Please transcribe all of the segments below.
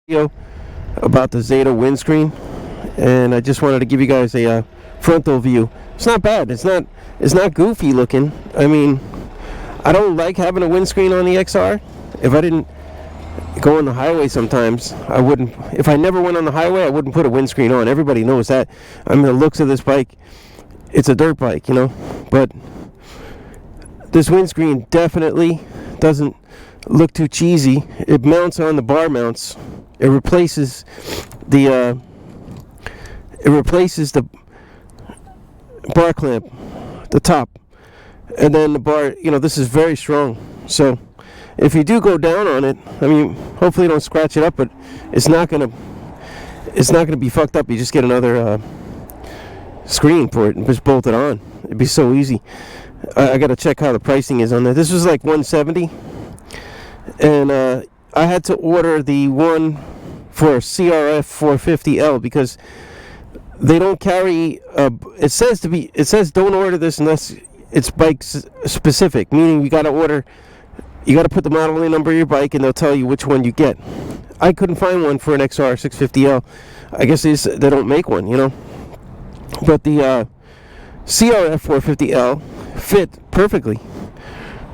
Video about the Zeta windscreen, and I just wanted to give you guys a frontal view. It's not bad. It's not goofy looking. I mean, I don't like having a windscreen on the XR. If I didn't go on the highway sometimes, I wouldn't. If I never went on the highway, I wouldn't put a windscreen on. Everybody knows that. I mean, the looks of this bike, it's a dirt bike, you know, but this windscreen definitely doesn't look too cheesy. It mounts on the bar mounts. It replaces the bar clamp, the top, and then the bar. You know, this is very strong. So if you do go down on it, I mean, hopefully you don't scratch it up, but it's not gonna be fucked up. You just get another screen for it and just bolt it on. It'd be so easy. I gotta check how the pricing is on that. This was like $170, and I had to order the one for CRF 450L because they don't carry. It says don't order this unless it's bike specific, meaning you gotta put the modeling number of your bike and they'll tell you which one you get. I couldn't find one for an XR 650L. I guess they don't make one, you know. But the CRF 450L fit perfectly.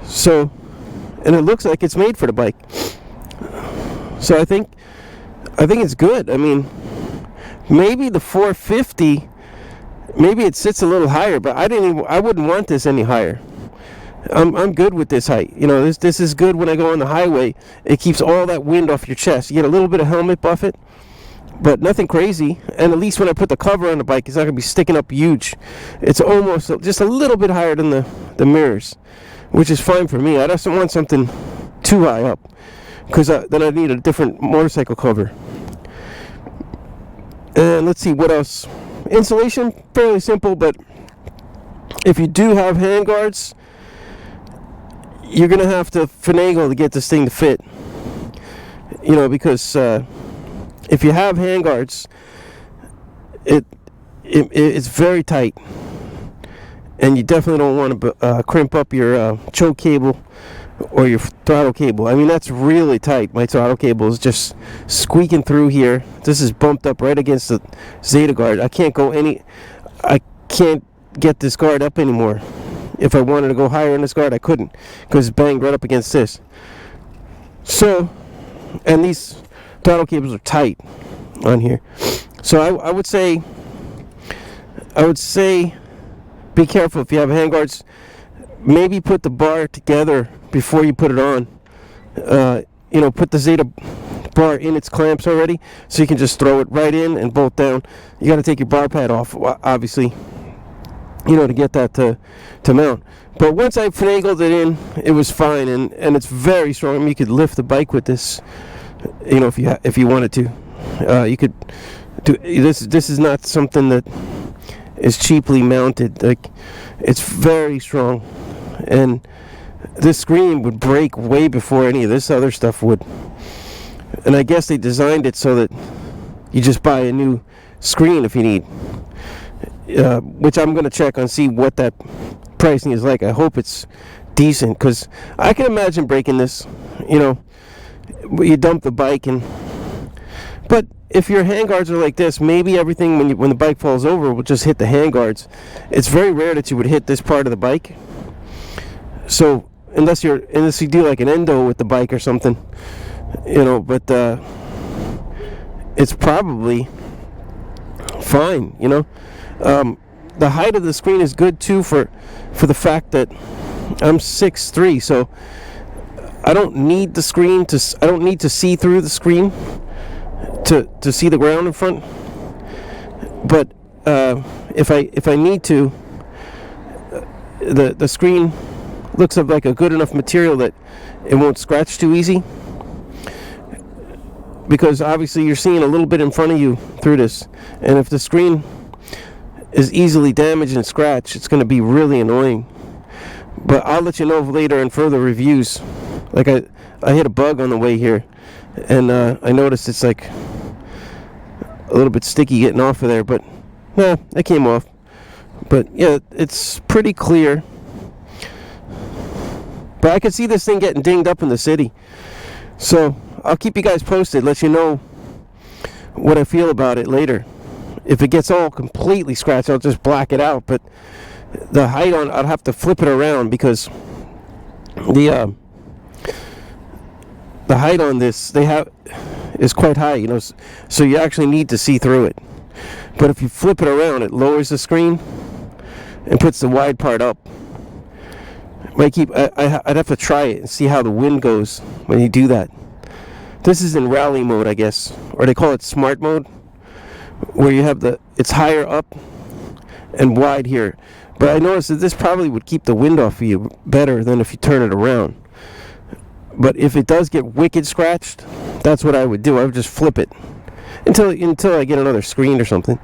So, and it looks like it's made for the bike. So I think it's good. I mean, maybe the 450, maybe it sits a little higher, but I wouldn't want this any higher. I'm good with this height. You know, this is good when I go on the highway. It keeps all that wind off your chest. You get a little bit of helmet buffet, but nothing crazy. And at least when I put the cover on the bike, it's not going to be sticking up huge. It's almost just a little bit higher than the mirrors, which is fine for me. I just don't want something too high up, because then I need a different motorcycle cover. And let's see what else. Insulation, fairly simple, but if you do have handguards, you're going to have to finagle to get this thing to fit. You know, because if you have handguards, it's very tight, and you definitely don't want to crimp up your choke cable or your throttle cable. I mean, that's really tight. My throttle cable is just squeaking through here. This is bumped up right against the Zeta guard. I can't get this guard up anymore. If I wanted to go higher in this guard, I couldn't, because it's banged right up against this. So, and these throttle cables are tight on here. So I would say be careful if you have handguards. Maybe put the bar together before you put it on. You know, put the Zeta bar in its clamps already, so you can just throw it right in and bolt down. You got to take your bar pad off, obviously, you know, to get that to mount. But once I finagled it in, it was fine, and it's very strong. I mean, you could lift the bike with this, you know, if you wanted to. You could do this. This is not something that is cheaply mounted. Like, it's very strong, and this screen would break way before any of this other stuff would. And I guess they designed it so that you just buy a new screen if you need. Which I'm going to check and see what that pricing is like. I hope it's decent, because I can imagine breaking this. You know, you dump the bike, but if your handguards are like this, maybe everything when the bike falls over will just hit the handguards. It's very rare that you would hit this part of the bike. So unless you do like an endo with the bike or something, you know, but it's probably fine, you know. The height of the screen is good too for the fact that I'm 6'3", so I don't need the screen I don't need to see through the screen to see the ground in front. But if I need to, the screen looks like a good enough material that it won't scratch too easy, because obviously you're seeing a little bit in front of you through this, and if the screen is easily damaged and scratched, it's going to be really annoying. But I'll let you know later in further reviews. Like I hit a bug on the way here, and I noticed it's like a little bit sticky getting off of there, but it came off. But yeah, it's pretty clear. But I could see this thing getting dinged up in the city. So I'll keep you guys posted, let you know what I feel about it later. If it gets all completely scratched, I'll just black it out. But the height on, I'd have to flip it around because the height on this is quite high, you know. So you actually need to see through it. But if you flip it around, it lowers the screen and puts the wide part up. I'd have to try it and see how the wind goes when you do that. This is in rally mode, I guess, or they call it smart mode, where you have it's higher up and wide here. But I noticed that this probably would keep the wind off of you better than if you turn it around. But if it does get wicked scratched, that's what I would do. I would just flip it until I get another screen or something.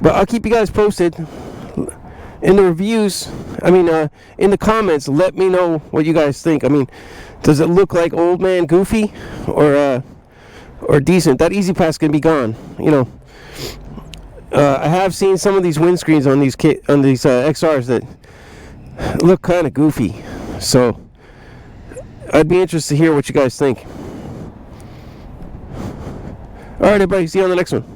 But I'll keep you guys posted. In the reviews, in the comments, let me know what you guys think. I mean, does it look like old man Goofy or decent? That Easy Pass can be gone, you know. I have seen some of these windscreens on these XRs that look kind of goofy, so I'd be interested to hear what you guys think. All right, everybody, see you on the next one.